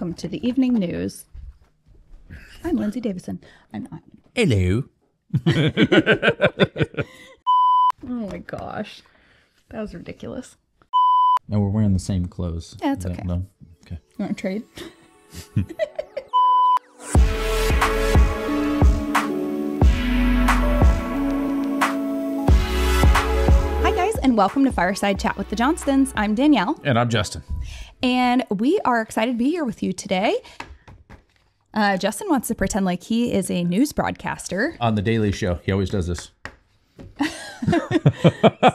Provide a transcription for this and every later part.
welcome to the evening news. I'm Lindsay Davison. I'm not. Hello. Oh my gosh. That was ridiculous. No, we're wearing the same clothes. Yeah, it's okay. No? Okay. You want to trade? Hi guys, and welcome to Fireside Chat with the Johnstons. I'm Danielle. And I'm Justin. And we are excited to be here with you today. Justin wants to pretend like he is a news broadcaster. On The Daily Show. He always does this.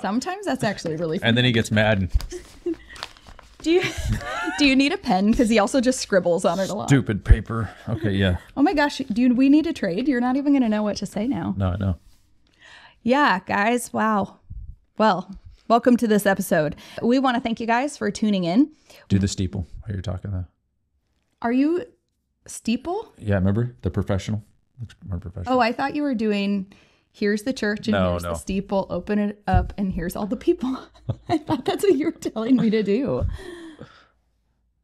Sometimes that's actually really fun. And then he gets mad and Do you need a pen? Because he also just scribbles on it a lot. stupid paper. Okay, yeah. Oh my gosh, we need to trade? You're not even going to know what to say now. No, I know. Yeah, guys. Wow. Well, welcome to this episode. We want to thank you guys for tuning in. Do the steeple while you're talking though. Are you steeple? Yeah, remember? The professional? Looks more professional. Oh, I thought you were doing, here's the church and here's the steeple, open it up and here's all the people. I thought that's what you were telling me to do.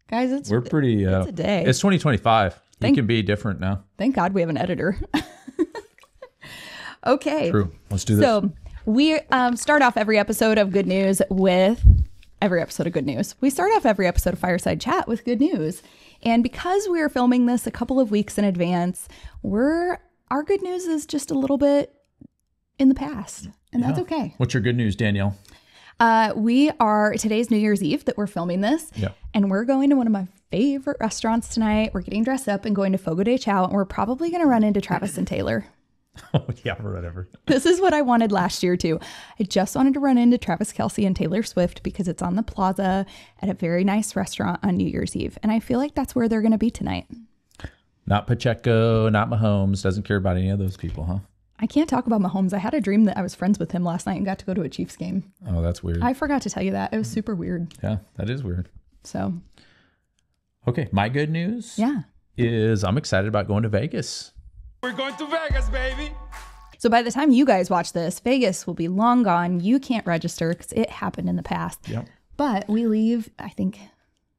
Guys, it's a day. It's 2025. You can be different now. Thank God we have an editor. Okay. True. Let's do this. So we start off every episode of Good News with every episode of Good News. We start off every episode of Fireside Chat with good news. And because we are filming this a couple of weeks in advance, our good news is just a little bit in the past. And that's okay. What's your good news, Danielle? Today's New Year's Eve that we're filming this. Yeah. And we're going to one of my favorite restaurants tonight. We're getting dressed up and going to Fogo de Chao. And we're probably going to run into Travis and Taylor. Oh, yeah, whatever. This is what I wanted last year, too. I just wanted to run into Travis Kelce and Taylor Swift because it's on the plaza at a very nice restaurant on New Year's Eve. And I feel like that's where they're going to be tonight. Not Pacheco, not Mahomes. Doesn't care about any of those people, huh? I can't talk about Mahomes. I had a dream that I was friends with him last night and got to go to a Chiefs game. Oh, that's weird. I forgot to tell you that. It was super weird. Yeah, that is weird. So. Okay, my good news is I'm excited about going to Vegas. We're going to Vegas, baby. So by the time you guys watch this, Vegas will be long gone. You can't register because it happened in the past. Yep. But we leave, I think,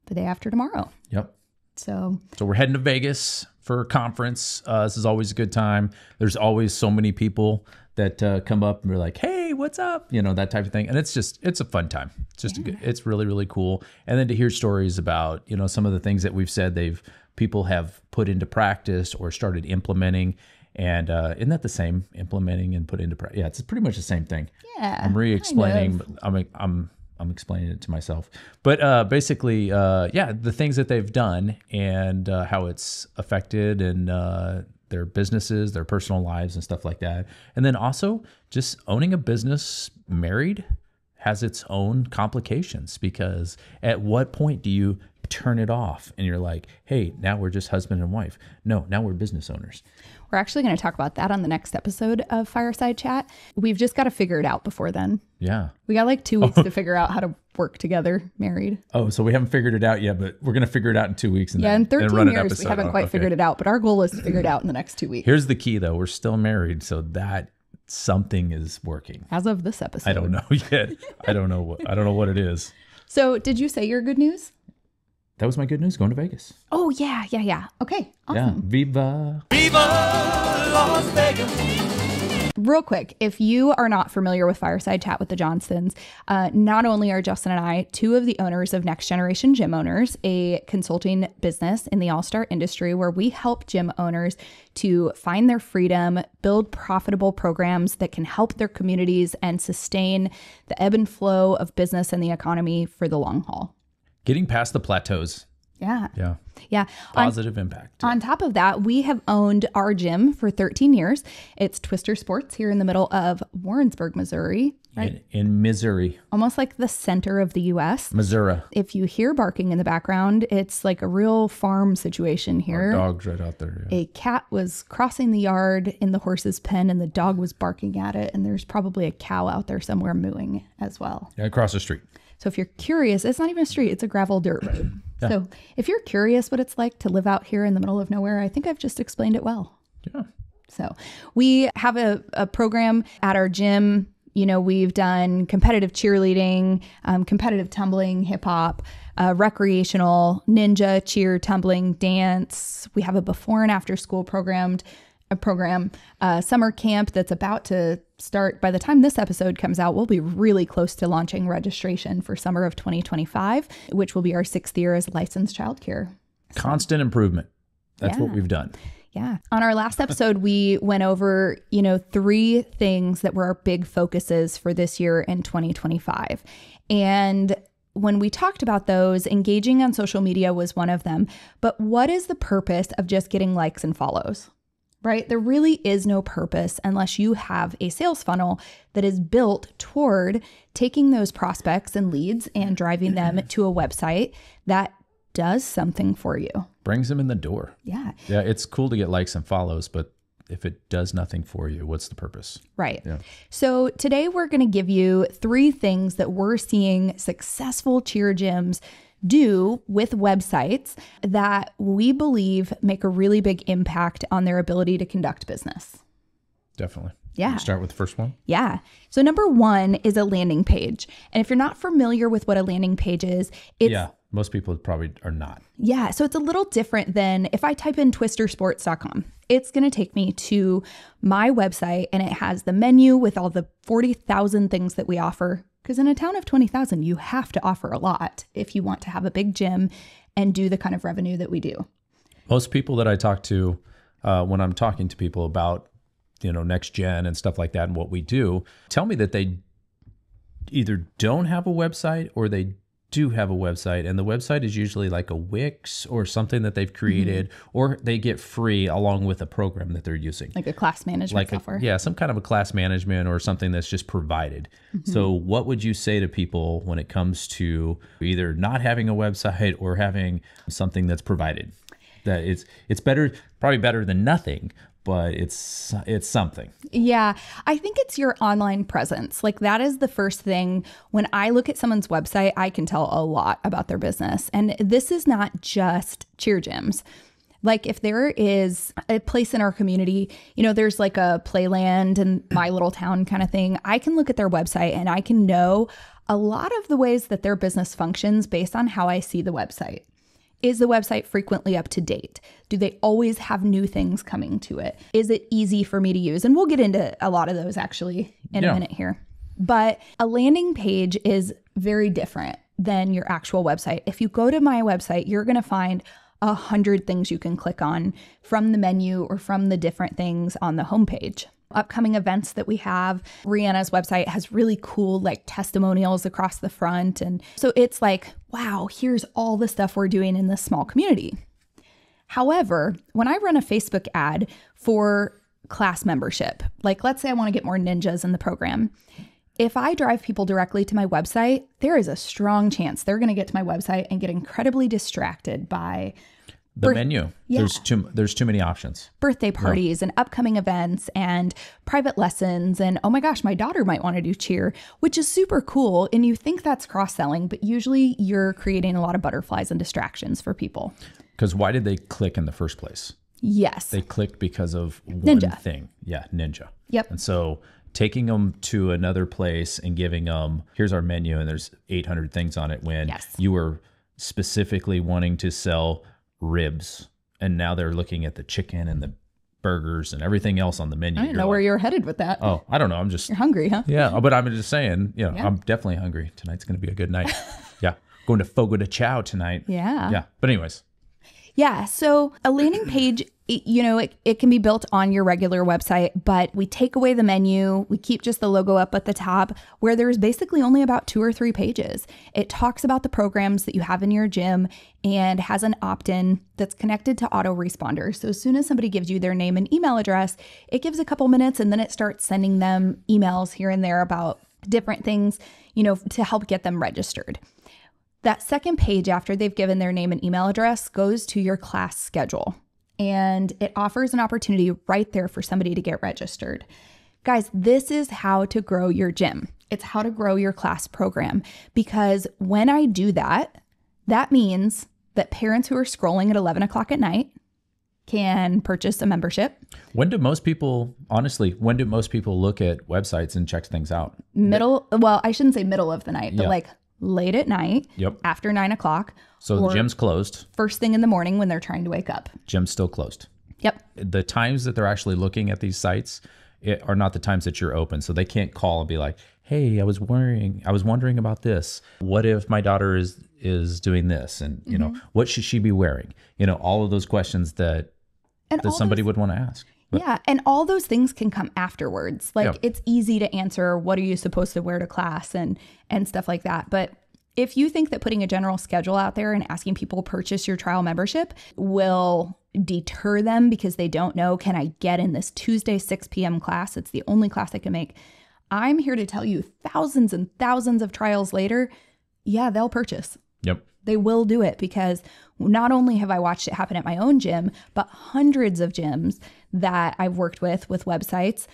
the day after tomorrow. Yep. So we're heading to Vegas for a conference. This is always a good time. There's always so many people that come up and we're like, hey, what's up? You know, that type of thing. And it's a fun time. It's just it's really, really cool. And then to hear stories about, you know, some of the things that we've said people have put into practice or started implementing. And isn't that the same? Implementing and put into practice. Yeah, it's pretty much the same thing. Yeah. I'm re-explaining. I'm explaining it to myself. But basically, the things that they've done and how it's affected and their businesses, their personal lives and stuff like that. And then also just owning a business married has its own complications, because at what point do you turn it off and you're like, hey, now we're just husband and wife? No, now we're business owners. We're actually going to talk about that on the next episode of Fireside Chat. We've just got to figure it out before then. Yeah. We got like 2 weeks to figure out how to work together married. Oh, so we haven't figured it out yet, but we're going to figure it out in 2 weeks. In 13 years, we haven't quite figured it out, but our goal is to figure it out in the next 2 weeks. Here's the key, though. We're still married, so that something is working. As of this episode. I don't know yet. I don't know what it is. So did you say your good news? That was my good news, going to Vegas. Oh, yeah. Okay, awesome. Yeah. Viva Las Vegas. Real quick, if you are not familiar with Fireside Chat with the Johnstons, not only are Justin and I two of the owners of Next Generation Gym Owners, a consulting business in the all-star industry where we help gym owners to find their freedom, build profitable programs that can help their communities and sustain the ebb and flow of business and the economy for the long haul. Getting past the plateaus. Yeah. Positive impact. On top of that, we have owned our gym for 13 years. It's Twister Sports here in the middle of Warrensburg, Missouri. Right? In Missouri. Almost like the center of the U.S. Missouri. If you hear barking in the background, it's like a real farm situation here. Our dog's right out there. Yeah. A cat was crossing the yard in the horse's pen and the dog was barking at it. And there's probably a cow out there somewhere mooing as well. Yeah, across the street. So if you're curious, it's not even a street, it's a gravel dirt road. Yeah. So if you're curious what it's like to live out here in the middle of nowhere, I think I've just explained it well. Yeah. So we have a program at our gym we've done competitive cheerleading, competitive tumbling, hip hop, recreational, ninja, cheer, tumbling, dance. We have a before and after school program, summer camp that's about to start. By the time this episode comes out, we'll be really close to launching registration for summer of 2025, which will be our 6th year as licensed childcare. Constant improvement. That's what we've done. Yeah. On our last episode, we went over, 3 things that were our big focuses for this year in 2025. And when we talked about those, engaging on social media was one of them. But what is the purpose of just getting likes and follows, right? There really is no purpose unless you have a sales funnel that is built toward taking those prospects and leads and driving them to a website that does something for you. Brings them in the door. Yeah. Yeah, it's cool to get likes and follows, but if it does nothing for you, what's the purpose? Right. Yeah. So today we're going to give you 3 things that we're seeing successful cheer gyms do with websites that we believe make a really big impact on their ability to conduct business. Definitely. Yeah. Start with the first one. Yeah. So number 1 is a landing page. And if you're not familiar with what a landing page is, it's most people probably are not. Yeah. So it's a little different than if I type in twistersports.com. It's going to take me to my website and it has the menu with all the 40,000 things that we offer. Because in a town of 20,000, you have to offer a lot if you want to have a big gym and do the kind of revenue that we do. Most people that I talk to when I'm talking to people about, next gen and stuff like that and what we do, tell me that they either don't have a website or they do have a website, and the website is usually like a Wix or something that they've created, or they get free along with a program that they're using. Like a class management software. Some kind of a class management or something that's just provided. So what would you say to people when it comes to either not having a website or having something that's provided? That it's better, probably better than nothing, but it's something. Yeah, I think it's your online presence. Like that is the first thing. When I look at someone's website, I can tell a lot about their business. And this is not just cheer gyms. Like if there is a place in our community, there's like a Playland and My Little Town kind of thing. I can look at their website and I can know a lot of the ways that their business functions based on how I see the website. Is the website frequently up to date? Do they always have new things coming to it? Is it easy for me to use? And we'll get into a lot of those actually in a minute here. But a landing page is very different than your actual website. If you go to my website, you're going to find 100 things you can click on from the menu or from the different things on the homepage. Upcoming events that we have. Rihanna's website has really cool like testimonials across the front. And so it's like, wow, here's all the stuff we're doing in this small community. However, when I run a Facebook ad for class membership, like let's say I want to get more ninjas in the program. If I drive people directly to my website, there is a strong chance they're going to get to my website and get incredibly distracted by the menu. Yeah. There's too many options. Birthday parties and upcoming events and private lessons. And oh my gosh, my daughter might want to do cheer, which is super cool. And you think that's cross-selling, but usually you're creating a lot of butterflies and distractions for people. Because why did they click in the first place? Yes. They clicked because of one Ninja. thing. Yeah, Ninja. Yep. And so taking them to another place and giving them, here's our menu and there's 800 things on it when you were specifically wanting to sell ribs, and now they're looking at the chicken and the burgers and everything else on the menu. I didn't know where you were headed with that. Oh, I don't know. I'm just... You're hungry, huh? Yeah, but I'm just saying, I'm definitely hungry. Tonight's going to be a good night. Yeah. Going to Fogo de Chao tonight. Yeah. Yeah. But anyways. Yeah. So a landing page, it can be built on your regular website, but we take away the menu. We keep just the logo up at the top where there's basically only about 2 or 3 pages. It talks about the programs that you have in your gym and has an opt-in that's connected to autoresponders. So as soon as somebody gives you their name and email address, it gives a couple minutes and then it starts sending them emails here and there about different things, to help get them registered. That second page after they've given their name and email address goes to your class schedule, and it offers an opportunity right there for somebody to get registered. Guys, this is how to grow your gym. It's how to grow your class program, because when I do that, that means that parents who are scrolling at 11 o'clock at night can purchase a membership. When do most people look at websites and check things out? Well, I shouldn't say middle of the night, but Yeah. like late at night, Yep. after 9 o'clock. So or the gym's closed. first thing in the morning when they're trying to wake up. Gym's still closed. Yep. The times that they're actually looking at these sites are not the times that you're open. So they can't call and be like, hey, I was wondering about this. What if my daughter is doing this? And, you know, what should she be wearing? You know, all of those questions that somebody would want to ask. But, yeah. And all those things can come afterwards. Like it's easy to answer, what are you supposed to wear to class and stuff like that. But if you think that putting a general schedule out there and asking people to purchase your trial membership will deter them because they don't know, can I get in this Tuesday 6 p.m. class? It's the only class I can make. I'm here to tell you, thousands and thousands of trials later, yeah, they'll purchase. Yep. They will do it because not only have I watched it happen at my own gym, but hundreds of gyms that I've worked with websites,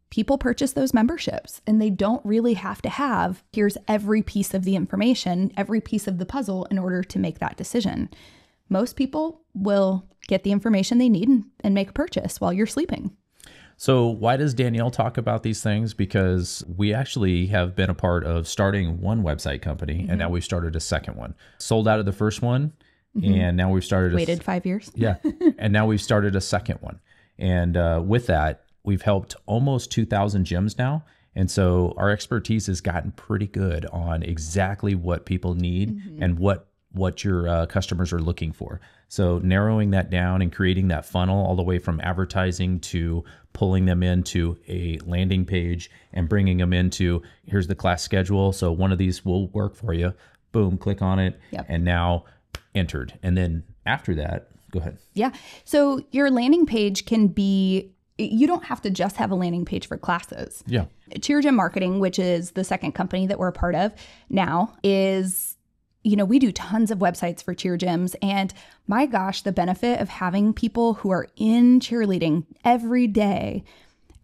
people purchase those memberships and they don't really have to have, here's every piece of the information, every piece of the puzzle in order to make that decision. Most people will get the information they need and make a purchase while you're sleeping. So why does Danielle talk about these things? Because we actually have been a part of starting one website company and now we've started a second one. Sold out of the first one and now we've started Waited 5 years. Yeah. And now we've started a second one. And with that, we've helped almost 2,000 gyms now. And so our expertise has gotten pretty good on exactly what people need and what your customers are looking for. So narrowing that down and creating that funnel all the way from advertising to pulling them into a landing page and bringing them into, here's the class schedule. So one of these will work for you. Boom, click on it. Yep. And now entered. And then after that, go ahead. Yeah. So your landing page can be, you don't have to just have a landing page for classes. Yeah. Cheer Gym Marketing, which is the second company that we're a part of now, is, you know, we do tons of websites for cheer gyms. And my gosh, the benefit of having people who are in cheerleading every day,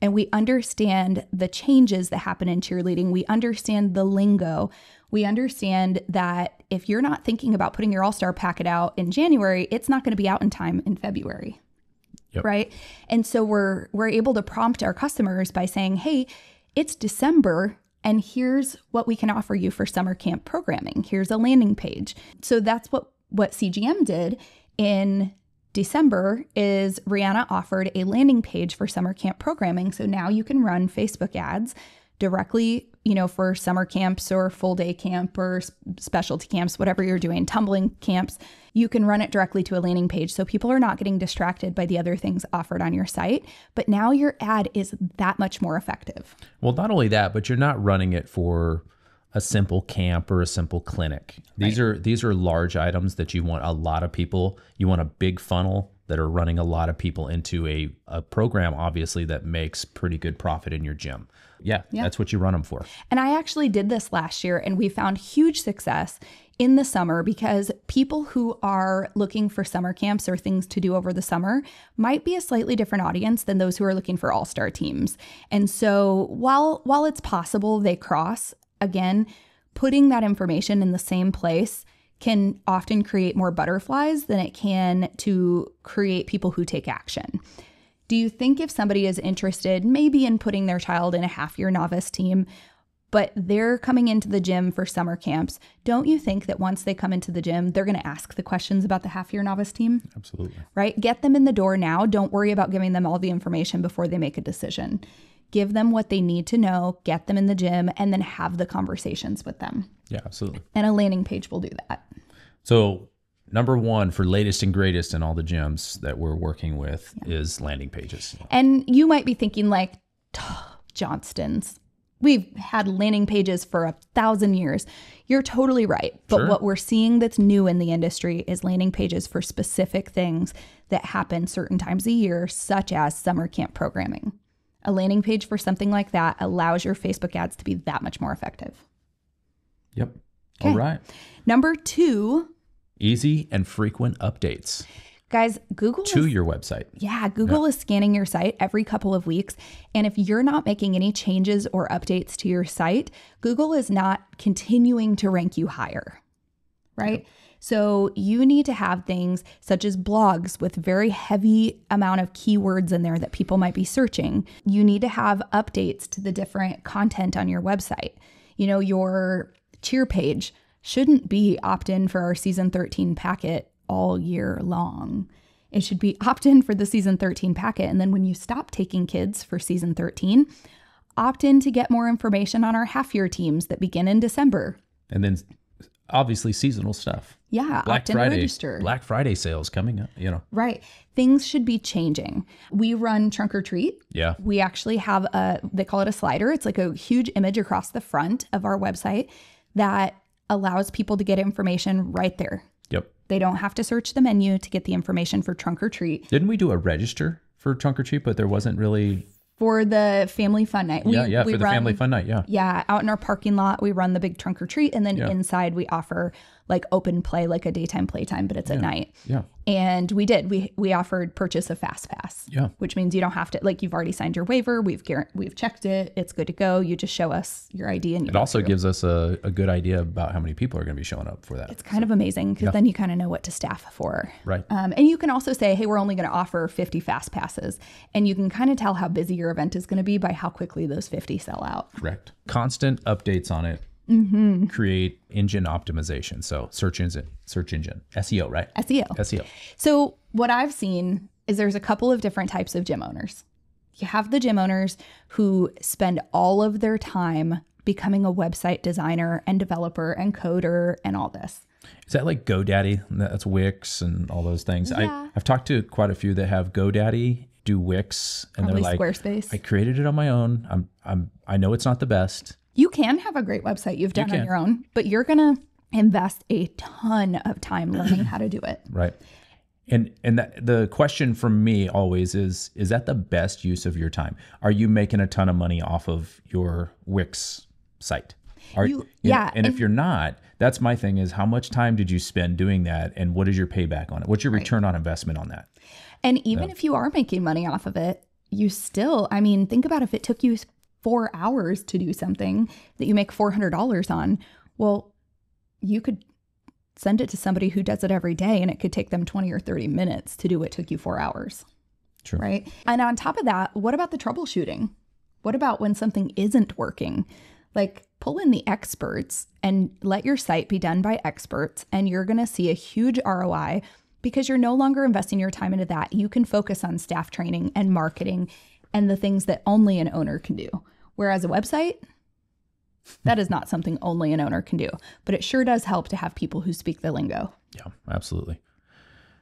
and we understand the changes that happen in cheerleading. We understand the lingo. We understand that if you're not thinking about putting your all-star packet out in January, it's not going to be out in time in February. Yep. Right. And so we're able to prompt our customers by saying, hey, it's December and here's what we can offer you for summer camp programming. Here's a landing page. So that's what CGM did in December is Rihanna offered a landing page for summer camp programming. So now you can run Facebook ads directly, you know, for summer camps or full day camp or specialty camps, whatever you're doing, tumbling camps, you can run it directly to a landing page. So people are not getting distracted by the other things offered on your site. But now your ad is that much more effective. Well, not only that, but you're not running it for a simple camp or a simple clinic. These are large items that you want a lot of people. You want a big funnel that are running a lot of people into a program, obviously, that makes pretty good profit in your gym. Yeah, that's what you run them for. And I actually did this last year and we found huge success in the summer because people who are looking for summer camps or things to do over the summer might be a slightly different audience than those who are looking for all-star teams. And so while it's possible they cross, again, putting that information in the same place can often create more butterflies than it can to create people who take action. Do you think if somebody is interested maybe in putting their child in a half-year novice team, but they're coming into the gym for summer camps, don't you think that once they come into the gym, they're going to ask the questions about the half-year novice team? Absolutely. Right? Get them in the door now. Don't worry about giving them all the information before they make a decision. Give them what they need to know, get them in the gym, and then have the conversations with them. Yeah, absolutely. And a landing page will do that. So number one for latest and greatest in all the gyms that we're working with is landing pages. And you might be thinking like, Johnston's. We've had landing pages for 1,000 years. You're totally right. But what we're seeing that's new in the industry is landing pages for specific things that happen certain times a year, such as summer camp programming. A landing page for something like that allows your Facebook ads to be that much more effective. Yep. Okay. All right. Number 2. Easy and frequent updates. Guys, Google your website. Yeah, Google is scanning your site every couple of weeks. And if you're not making any changes or updates to your site, Google is not continuing to rank you higher. right? So you need to have things such as blogs with very heavy amount of keywords in there that people might be searching. You need to have updates to the different content on your website. You know, your cheer page shouldn't be opt-in for our season 13 packet all year long. It should be opt-in for the season 13 packet. And then when you stop taking kids for season 13, opt in to get more information on our half-year teams that begin in December. And then obviously seasonal stuff. Yeah, Black opt in Friday, to register. Black Friday sales coming up, you know. Right. Things should be changing. We run Trunk or Treat. Yeah. We actually have they call it a slider. It's like a huge image across the front of our website that allows people to get information right there. Yep. They don't have to search the menu to get the information for Trunk or Treat. Didn't we do a register for Trunk or Treat, but there wasn't really... For the family fun night. For the family fun night, yeah. Yeah, out in our parking lot, we run the big Trunk or Treat, and then inside we offer like open play, like a daytime playtime, but it's at night. Yeah. And we offered purchase of Fast Pass. Yeah. Which means you don't have to, like, you've already signed your waiver, we've checked it, it's good to go. You just show us your ID and you It also gives us a good idea about how many people are going to be showing up for that. It's kind of amazing because then you kind of know what to staff for. Right. And you can also say, hey, we're only going to offer 50 Fast Passes. And you can kind of tell how busy your event is going to be by how quickly those 50 sell out. Correct. Constant updates on it. Create engine optimization. So search engine, SEO, right? SEO. So what I've seen is there's a couple of different types of gym owners. You have the gym owners who spend all of their time becoming a website designer and developer and coder and all this. Is that like GoDaddy? That's Wix and all those things. Yeah. I've talked to quite a few that have GoDaddy, do Wix, and Probably they're like, Squarespace. I created it on my own. I know it's not the best. You can have a great website you've done on your own, but you're going to invest a ton of time learning how to do it. Right. And the question from me always is that the best use of your time? Are you making a ton of money off of your Wix site? And if you're not, that's my thing is how much time did you spend doing that? And what is your payback on it? What's your return on investment on that? And even if you are making money off of it, you still, I mean, think about if it took you 4 hours to do something that you make $400 on. Well, you could send it to somebody who does it every day and it could take them 20 or 30 minutes to do what took you 4 hours. True. Right. And on top of that, what about the troubleshooting? What about when something isn't working? Like, pull in the experts and let your site be done by experts, and you're going to see a huge ROI because you're no longer investing your time into that. You can focus on staff training and marketing and the things that only an owner can do. Whereas a website, that is not something only an owner can do, but it sure does help to have people who speak the lingo. Yeah, absolutely.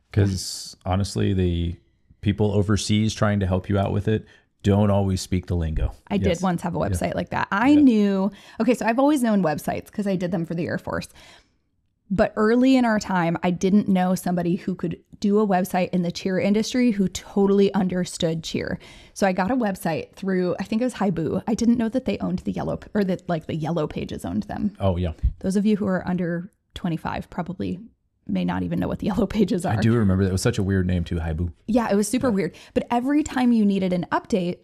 Because honestly, the people overseas trying to help you out with it don't always speak the lingo. I did once have a website like that. I knew, so I've always known websites because I did them for the Air Force. But early in our time, I didn't know somebody who could do a website in the cheer industry who totally understood cheer. So I got a website through, I think it was Haibu. I didn't know that they owned the yellow, or that like the Yellow Pages owned them. Oh, yeah. Those of you who are under 25 probably may not even know what the Yellow Pages are. I do remember that. It was such a weird name too, Haibu. Yeah, it was super weird. But every time you needed an update,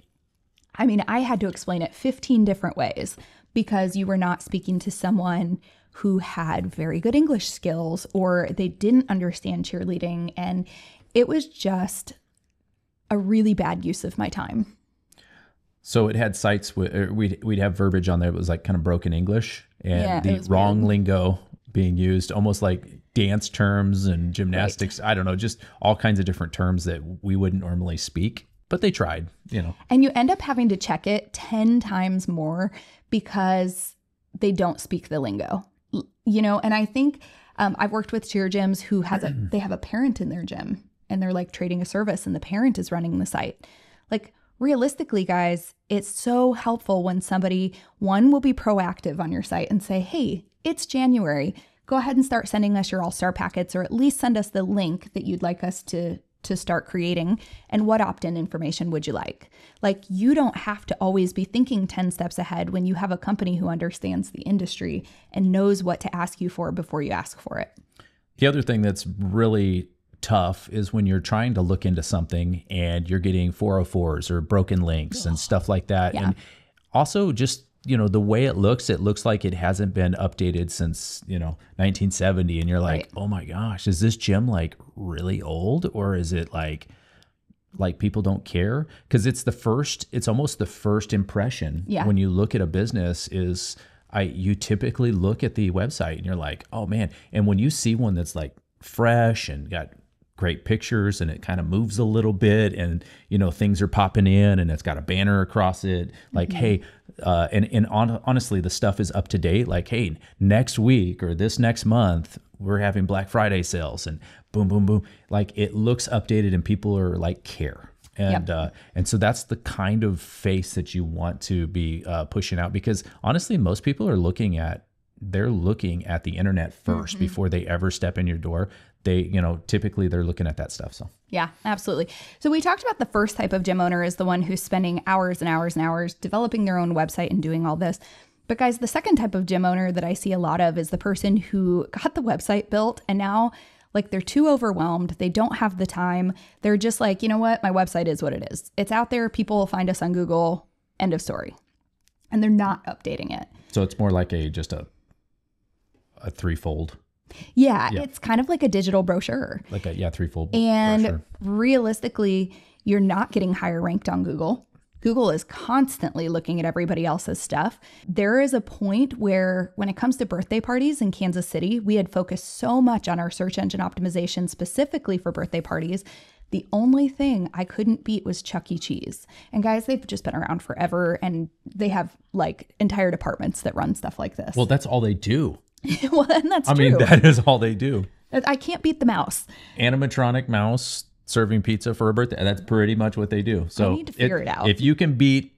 I mean, I had to explain it 15 different ways because you were not speaking to someone who had very good English skills or they didn't understand cheerleading. And it was just a really bad use of my time. So it had sites where we'd have verbiage on there that was like kind of broken English and the wrong weird lingo being used, almost like dance terms and gymnastics. Right. I don't know, just all kinds of different terms that we wouldn't normally speak, but they tried, you know. And you end up having to check it 10 times more because they don't speak the lingo. You know, and I think I've worked with cheer gyms who they have a parent in their gym and they're like trading a service and the parent is running the site. Like, realistically, guys, it's so helpful when somebody, one, will be proactive on your site and say, hey, it's January. Go ahead and start sending us your all-star packets, or at least send us the link that you'd like us to start creating, and what opt-in information would you like? Like, you don't have to always be thinking 10 steps ahead when you have a company who understands the industry and knows what to ask you for before you ask for it. The other thing that's really tough is when you're trying to look into something and you're getting 404s or broken links and stuff like that. Yeah. And also just the way it looks like it hasn't been updated since, 1970. And you're like, Right. oh my gosh, is this gym like really old, or is it like people don't care? Because it's almost the first impression when you look at a business you typically look at the website and you're like, oh man. And when you see one that's like fresh and got great pictures and it kind of moves a little bit and, things are popping in and it's got a banner across it, like, hey, honestly, the stuff is up to date. Like, hey, next week or this next month, we're having Black Friday sales and boom, boom, boom. Like, it looks updated and people are like care. And so that's the kind of face that you want to be pushing out, because honestly, most people are looking at the internet first before they ever step in your door. They, typically they're looking at that stuff. So yeah, absolutely. So we talked about the first type of gym owner is the one who's spending hours and hours and hours developing their own website and doing all this. But guys, the second type of gym owner that I see a lot of is the person who got the website built and now like they're too overwhelmed. They don't have the time. They're just like, you know what? My website is what it is. It's out there. People will find us on Google. End of story. And they're not updating it. So it's more like just a threefold. Yeah, it's kind of like a digital brochure. Like a threefold and brochure. Realistically, you're not getting higher ranked on Google. Google is constantly looking at everybody else's stuff. There is a point where when it comes to birthday parties in Kansas City, we had focused so much on our search engine optimization specifically for birthday parties. The only thing I couldn't beat was Chuck E. Cheese. And guys, they've just been around forever and they have like entire departments that run stuff like this. Well, that's all they do. Well, and that's true. I mean, that is all they do. I can't beat the mouse. Animatronic mouse serving pizza for a birthday. That's pretty much what they do. So I need to figure it out. If you can beat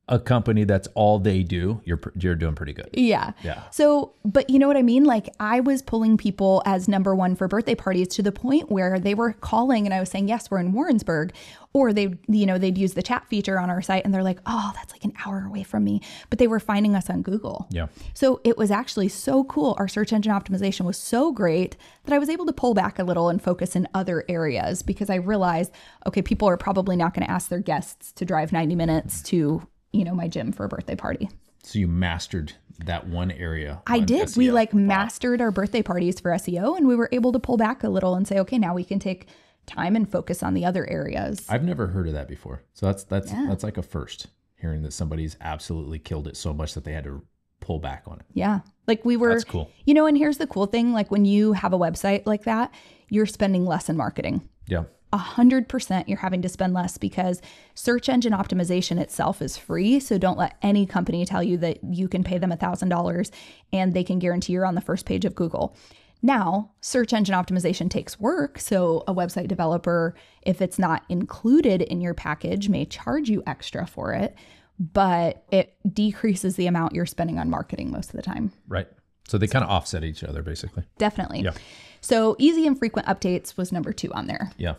a company that's all they do, you're doing pretty good. Yeah. Yeah. So, but you know what I mean? Like I was pulling people as number one for birthday parties to the point where they were calling and I was saying, yes, we're in Warrensburg. Or they'd use the chat feature on our site and they're like, oh, that's like an hour away from me. But they were finding us on Google. Yeah. So it was actually so cool. Our search engine optimization was so great that I was able to pull back a little and focus in other areas because I realized, okay, people are probably not going to ask their guests to drive 90 minutes to, my gym for a birthday party. So you mastered that one area. I did. SEO. We mastered our birthday parties for SEO and we were able to pull back a little and say, okay, now we can take time and focus on the other areas. I've never heard of that before. So that's like a first, hearing that somebody's absolutely killed it so much that they had to pull back on it. Yeah. Like we were, that's cool. And here's the cool thing. Like when you have a website like that, you're spending less in marketing. Yeah. 100% you're having to spend less because search engine optimization itself is free. So don't let any company tell you that you can pay them $1,000 and they can guarantee you're on the first page of Google. Now, search engine optimization takes work. So a website developer, if it's not included in your package, may charge you extra for it, but it decreases the amount you're spending on marketing most of the time. Right. So they kind of offset each other basically. Definitely. Yeah. So easy and frequent updates was number 2 on there. Yeah.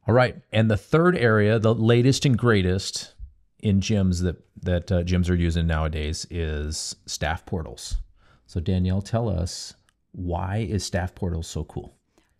All right. And the third area, the latest and greatest in gyms that gyms are using nowadays is staff portals. So Danielle, tell us, why is staff portals so cool?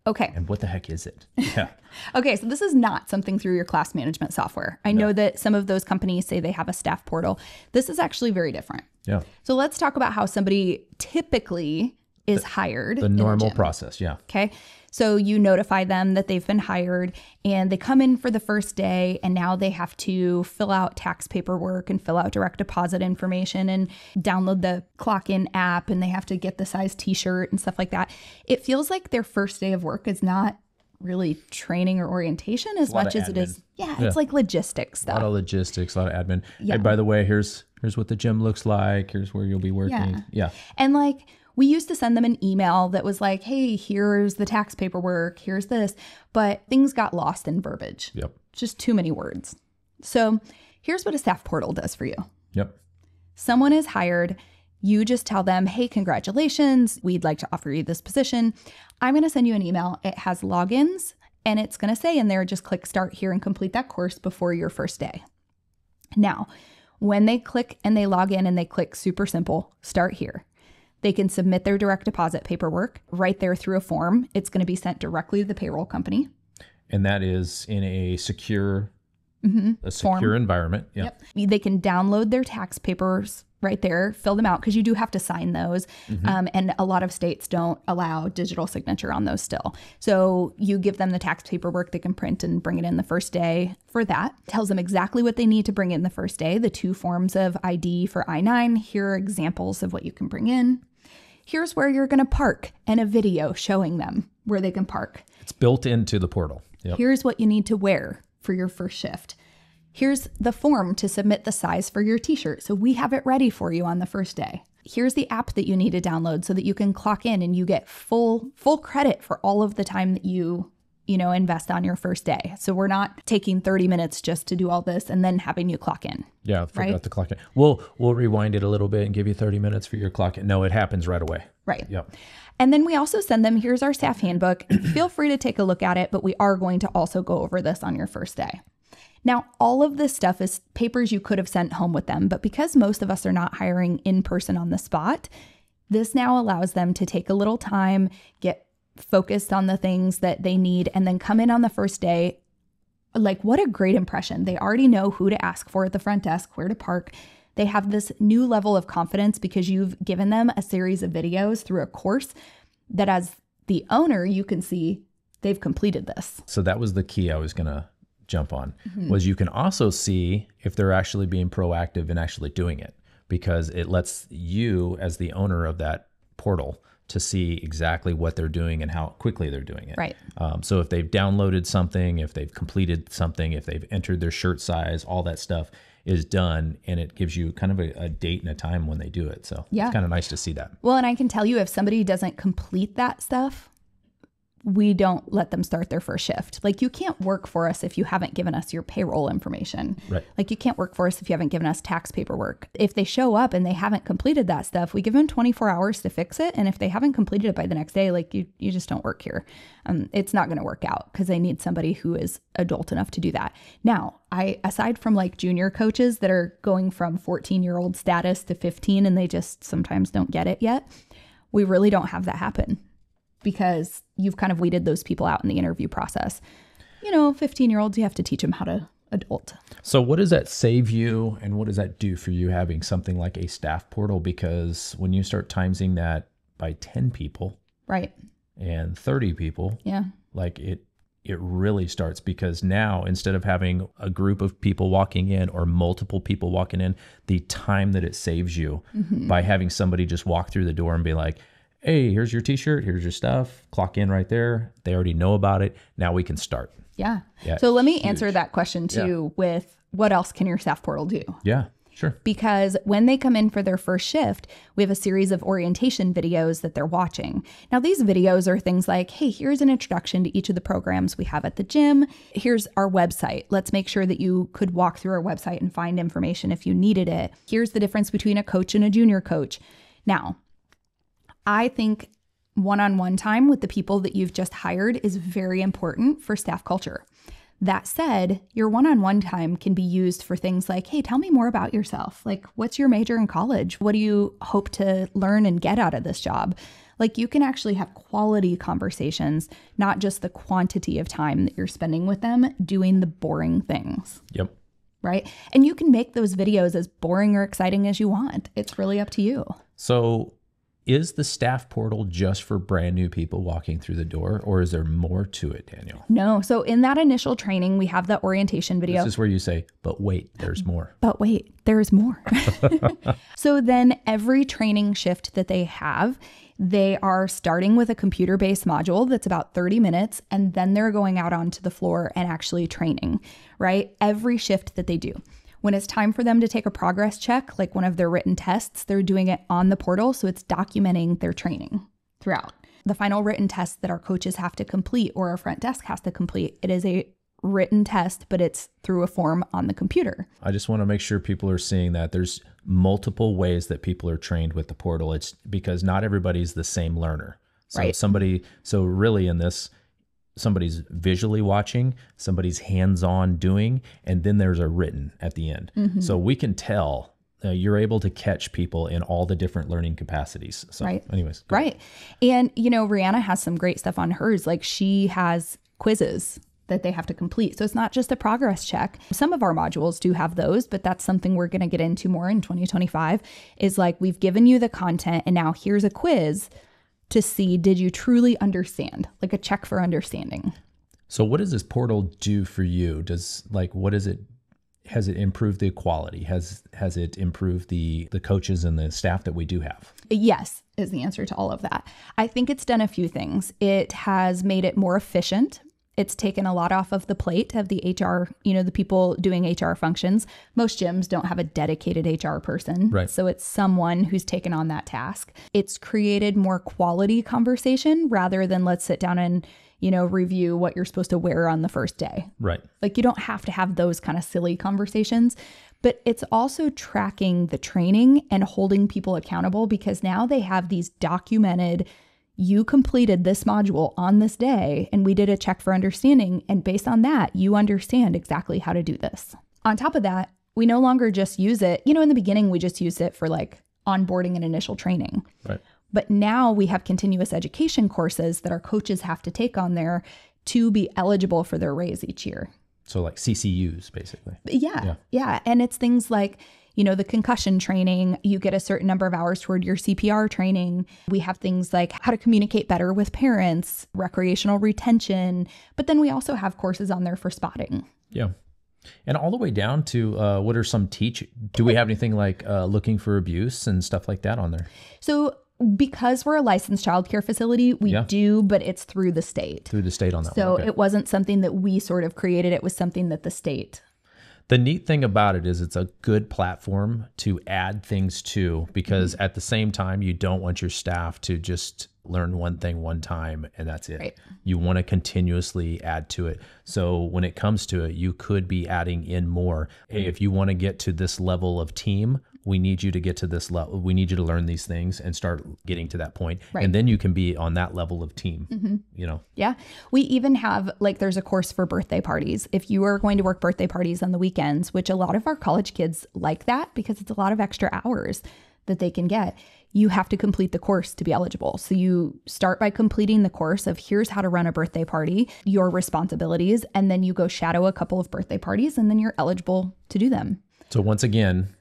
Okay. And what the heck is it? Yeah. Okay. So this is not something through your class management software. I know that some of those companies say they have a staff portal. This is actually very different. Yeah. So let's talk about how somebody typically is hired. The normal process. Yeah. Okay. So you notify them that they've been hired and they come in for the first day and now they have to fill out tax paperwork and fill out direct deposit information and download the clock in app and they have to get the size t-shirt and stuff like that. It feels like their first day of work is not really training or orientation as much as it is. Yeah, it's like logistics stuff. A lot of logistics, a lot of admin. Yeah. Hey, by the way, here's what the gym looks like. Here's where you'll be working. Yeah. And like, we used to send them an email that was like, hey, here's the tax paperwork, here's this, but things got lost in verbiage. Yep. Just too many words. So here's what a staff portal does for you. Yep. Someone is hired. You just tell them, hey, congratulations. We'd like to offer you this position. I'm going to send you an email. It has logins and it's going to say in there, just click start here and complete that course before your first day. Now, when they click and they log in and they click super simple, start here. They can submit their direct deposit paperwork right there through a form. It's going to be sent directly to the payroll company. And that is in a secure a secure environment. Yep. They can download their tax papers right there, fill them out, because you do have to sign those. And a lot of states don't allow digital signature on those still. So you give them the tax paperwork they can print and bring it in the first day for that. Tells them exactly what they need to bring in the first day, the 2 forms of ID for I-9. Here are examples of what you can bring in. Here's where you're going to park, and a video showing them where they can park. It's built into the portal. Yep. Here's what you need to wear for your first shift. Here's the form to submit the size for your t-shirt. So we have it ready for you on the first day. Here's the app that you need to download so that you can clock in and you get full credit for all of the time that you invest on your first day. So we're not taking 30 minutes just to do all this and then having you clock in. Yeah, forgot to clock in. We'll rewind it a little bit and give you 30 minutes for your clock in. No, it happens right away. Right. Yep. And then we also send them, here's our staff handbook. Feel free to take a look at it, but we are going to also go over this on your first day. Now, all of this stuff is papers you could have sent home with them, but because most of us are not hiring in person on the spot, this now allows them to take a little time, get focused on the things that they need, and then come in on the first day. Like, what a great impression. They already know who to ask for at the front desk, where to park. They have this new level of confidence because you've given them a series of videos through a course that, as the owner, you can see they've completed this. So that was the key I was going to jump on, was you can also see if they're actually being proactive and actually doing it, because it lets you, as the owner of that portal, to see exactly what they're doing and how quickly they're doing it. Right. So if they've downloaded something, if they've completed something, if they've entered their shirt size, all that stuff is done, and it gives you kind of a date and a time when they do it. So it's kind of nice to see that. Well, and I can tell you, if somebody doesn't complete that stuff, we don't let them start their first shift. Like, you can't work for us if you haven't given us your payroll information. Right. Like, you can't work for us if you haven't given us tax paperwork. If they show up and they haven't completed that stuff, we give them 24 hours to fix it. And if they haven't completed it by the next day, like, you just don't work here. It's not going to work out because they need somebody who is adult enough to do that. Now, aside from like junior coaches that are going from 14-year-old status to 15 and they just sometimes don't get it yet, we really don't have that happen, because you've kind of weeded those people out in the interview process. 15-year-olds, you have to teach them how to adult. So what does that save you, and what does that do for you having something like a staff portal? Because when you start timesing that by 10 people, right, and 30 people, like it really starts, because now instead of having a group of people walking in or multiple people walking in, the time that it saves you by having somebody just walk through the door and be like, hey, here's your t-shirt, here's your stuff, clock in right there. They already know about it. Now we can start. Yeah. Yeah, so let me answer that question too with, what else can your staff portal do? Yeah, sure. Because when they come in for their first shift, we have a series of orientation videos that they're watching. Now, these videos are things like, hey, here's an introduction to each of the programs we have at the gym. Here's our website. Let's make sure that you could walk through our website and find information if you needed it. Here's the difference between a coach and a junior coach. Now, I think one-on-one time with the people that you've just hired is very important for staff culture. That said, your one-on-one time can be used for things like, hey, tell me more about yourself. Like, what's your major in college? What do you hope to learn and get out of this job? Like, you can actually have quality conversations, not just the quantity of time that you're spending with them doing the boring things. Yep. Right? And you can make those videos as boring or exciting as you want. It's really up to you. So is the staff portal just for brand new people walking through the door, or is there more to it, Danielle? No. So in that initial training, we have the orientation video. This is where you say, but wait, there's more. But wait, there's more. So then every training shift that they have, they are starting with a computer-based module that's about 30 minutes, and then they're going out onto the floor and actually training, right? Every shift that they do. When it's time for them to take a progress check, like one of their written tests, they're doing it on the portal. So it's documenting their training throughout. The final written test that our coaches have to complete or our front desk has to complete, it is a written test, but it's through a form on the computer. I just want to make sure people are seeing that there's multiple ways that people are trained with the portal. It's because not everybody's the same learner. So right. So really in this, somebody's visually watching, somebody's hands-on doing, and then there's a written at the end. So we can tell you're able to catch people in all the different learning capacities. So anyways. Right. And, Rihanna has some great stuff on hers. Like, she has quizzes that they have to complete. So it's not just a progress check. Some of our modules do have those, but that's something we're going to get into more in 2025 is like, we've given you the content and now here's a quiz to see, did you truly understand? Like a check for understanding. So what does this portal do for you? Has it improved the quality? Has it improved the coaches and the staff that we do have? Yes, is the answer to all of that. I think it's done a few things. It has made it more efficient. It's taken a lot off of the plate of the HR, the people doing HR functions. Most gyms don't have a dedicated HR person. Right. So it's someone who's taken on that task. It's created more quality conversation rather than let's sit down and, review what you're supposed to wear on the first day. Right. Like you don't have to have those kind of silly conversations, but it's also tracking the training and holding people accountable because now they have these documented, you completed this module on this day and we did a check for understanding. And based on that, you understand exactly how to do this. On top of that, we no longer just use it. In the beginning, we just used it for like onboarding and initial training. Right. But now we have continuous education courses that our coaches have to take on there to be eligible for their raise each year. So like CCUs, basically. Yeah. And it's things like, the concussion training, you get a certain number of hours toward your CPR training. We have things like how to communicate better with parents, recreational retention, but then we also have courses on there for spotting. Yeah. And all the way down to what are some do we have anything like looking for abuse and stuff like that on there? So because we're a licensed childcare facility, we do, but it's through the state. Through the state on that So one. Okay. It wasn't something that we sort of created. It was something that the state. The neat thing about it is it's a good platform to add things to because at the same time, you don't want your staff to just learn one thing one time and that's it. Right. You want to continuously add to it. So when it comes to it, you could be adding in more. Hey, if you want to get to this level of team, we need you to get to this level. We need you to learn these things and start getting to that point. Right. And then you can be on that level of team, Yeah. We even have, there's a course for birthday parties. If you are going to work birthday parties on the weekends, which a lot of our college kids like that because it's a lot of extra hours that they can get, you have to complete the course to be eligible. So you start by completing the course of here's how to run a birthday party, your responsibilities, and then you go shadow a couple of birthday parties and then you're eligible to do them. So once again,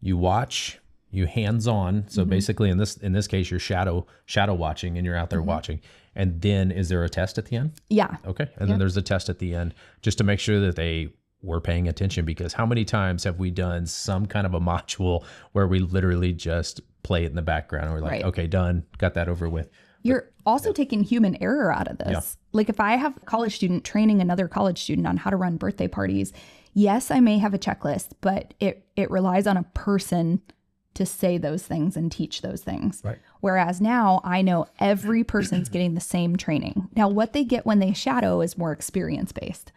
you watch, you hands-on. So basically in this case, you're shadow watching and you're out there watching. And then is there a test at the end? Yeah. Okay. And then there's a test at the end just to make sure that they were paying attention because how many times have we done some kind of a module where we literally just play it in the background and we're like, okay, done, got that over with. You're also taking human error out of this. Yeah. Like if I have a college student training another college student on how to run birthday parties, yes, I may have a checklist, but it relies on a person to say those things and teach those things. Right. Whereas now I know every person's getting the same training. Now, what they get when they shadow is more experience-based.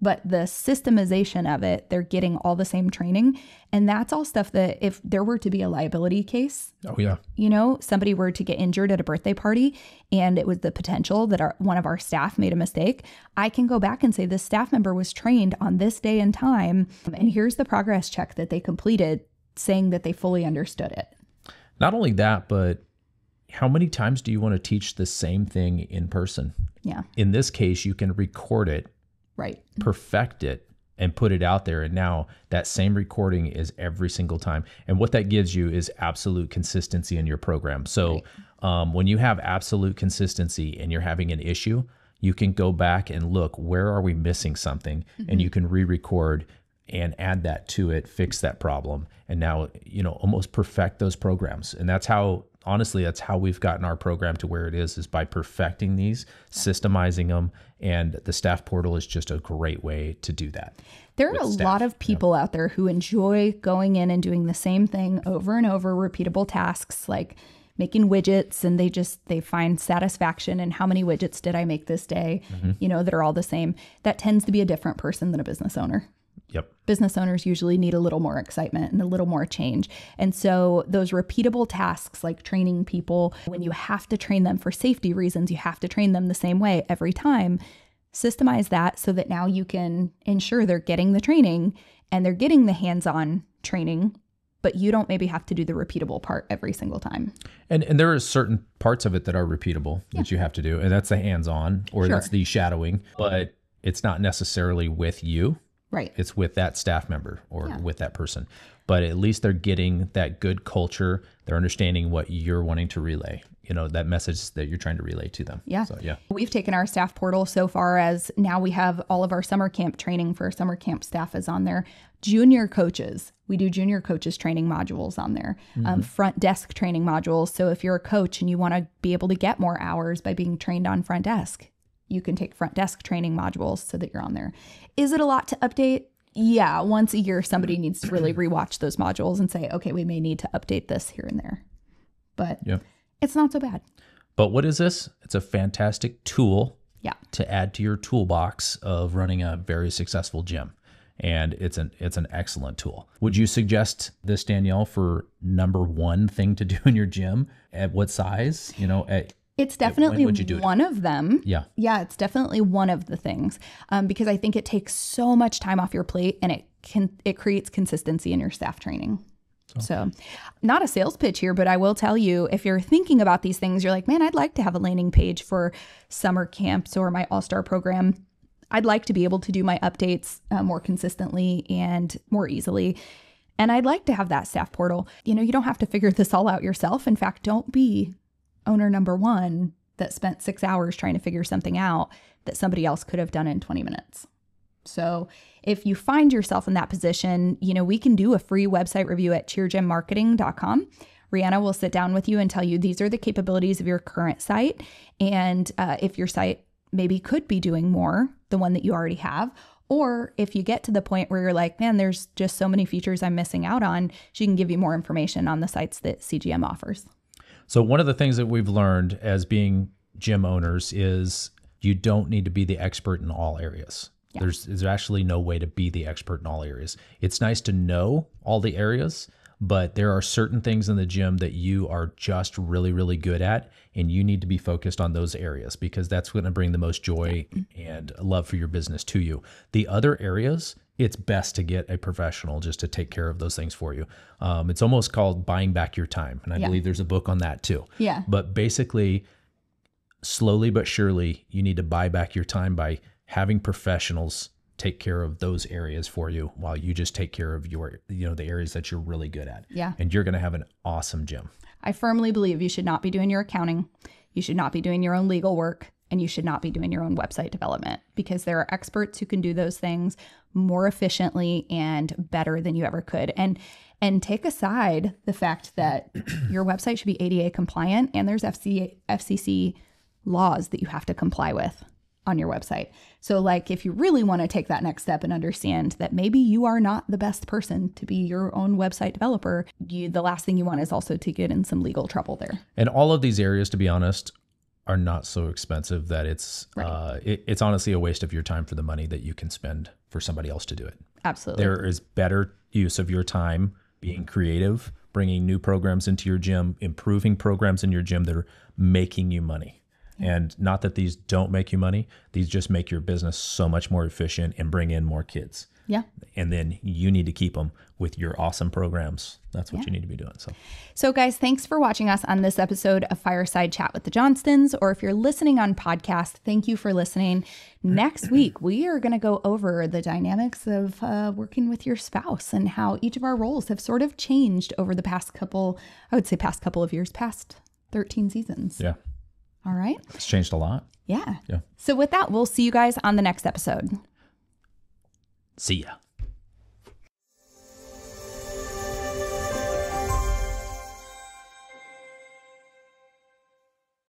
But the systemization of it, they're getting all the same training. And that's all stuff that if there were to be a liability case, somebody were to get injured at a birthday party and it was the potential that one of our staff made a mistake, I can go back and say this staff member was trained on this day and time. And here's the progress check that they completed saying that they fully understood it. Not only that, but how many times do you want to teach the same thing in person? Yeah. In this case, you can record it. Right. Perfect it and put it out there. And now that same recording is every single time. And what that gives you is absolute consistency in your program. So when you have absolute consistency and you're having an issue, you can go back and look, where are we missing something? And you can re-record and add that to it, fix that problem. And now, almost perfect those programs. And that's how, honestly, that's how we've gotten our program to where it is by perfecting these, systemizing them. And the staff portal is just a great way to do that. There are a lot of people out there who enjoy going in and doing the same thing over and over, repeatable tasks like making widgets, and they find satisfaction in how many widgets did I make this day, that are all the same. That tends to be a different person than a business owner. Yep. Business owners usually need a little more excitement and a little more change. And so those repeatable tasks like training people, when you have to train them for safety reasons, you have to train them the same way every time. Systemize that so that now you can ensure they're getting the training and they're getting the hands-on training, but you don't maybe have to do the repeatable part every single time. And there are certain parts of it that are repeatable that you have to do. And that's the hands-on or that's the shadowing. But it's not necessarily with you. Right. It's with that staff member or with that person. But at least they're getting that good culture. They're understanding what you're wanting to relay, that message that you're trying to relay to them. Yeah. So, yeah. We've taken our staff portal so far as now we have all of our summer camp training for summer camp staff is on there. Junior coaches. We do junior coaches training modules on there. Front desk training modules. So if you're a coach and you want to be able to get more hours by being trained on front desk, you can take front desk training modules so that you're on there. Is it a lot to update? Yeah. Once a year, somebody needs to really rewatch those modules and say, okay, we may need to update this here and there. But it's not so bad. But what is this? It's a fantastic tool to add to your toolbox of running a very successful gym. And it's an excellent tool. Would you suggest this, Danielle, for number one thing to do in your gym? At what size? It's definitely one of them. Yeah. Yeah, it's definitely one of the things because I think it takes so much time off your plate and it creates consistency in your staff training. So not a sales pitch here, but I will tell you, if you're thinking about these things, you're like, man, I'd like to have a landing page for summer camps or my all-star program. I'd like to be able to do my updates more consistently and more easily. And I'd like to have that staff portal. You don't have to figure this all out yourself. In fact, don't be owner number one that spent 6 hours trying to figure something out that somebody else could have done in 20 minutes. So if you find yourself in that position, we can do a free website review at cheergymmarketing.com. Rihanna will sit down with you and tell you these are the capabilities of your current site. And if your site maybe could be doing more, the one that you already have, or if you get to the point where you're like, man, there's just so many features I'm missing out on, she can give you more information on the sites that CGM offers. So one of the things that we've learned as being gym owners is you don't need to be the expert in all areas. Yeah. There's actually no way to be the expert in all areas. It's nice to know all the areas, but there are certain things in the gym that you are just really, really good at, and you need to be focused on those areas because that's going to bring the most joy and love for your business to you. The other areas, it's best to get a professional just to take care of those things for you. It's almost called buying back your time. And I believe there's a book on that too. Yeah. But basically, slowly but surely, you need to buy back your time by having professionals take care of those areas for you while you just take care of your, the areas that you're really good at. Yeah. And you're going to have an awesome gym. I firmly believe you should not be doing your accounting. You should not be doing your own legal work. And you should not be doing your own website development because there are experts who can do those things more efficiently and better than you ever could. And take aside the fact that your website should be ADA compliant and there's FCC laws that you have to comply with on your website. So like if you really want to take that next step and understand that maybe you are not the best person to be your own website developer, the last thing you want is also to get in some legal trouble there. And all of these areas, to be honest, are not so expensive that it's it's honestly a waste of your time for the money that you can spend for somebody else to do it. Absolutely. There is better use of your time being creative, bringing new programs into your gym, improving programs in your gym that are making you money. And not that these don't make you money, these just make your business so much more efficient and bring in more kids. Yeah. And then you need to keep them with your awesome programs. That's what you need to be doing. So guys, thanks for watching us on this episode of Fireside Chat with the Johnstons. Or if you're listening on podcast, thank you for listening. Next week, we are going to go over the dynamics of working with your spouse and how each of our roles have sort of changed over the past couple of years, past 13 seasons. Yeah. All right. It's changed a lot. Yeah. Yeah. So with that, we'll see you guys on the next episode. See ya.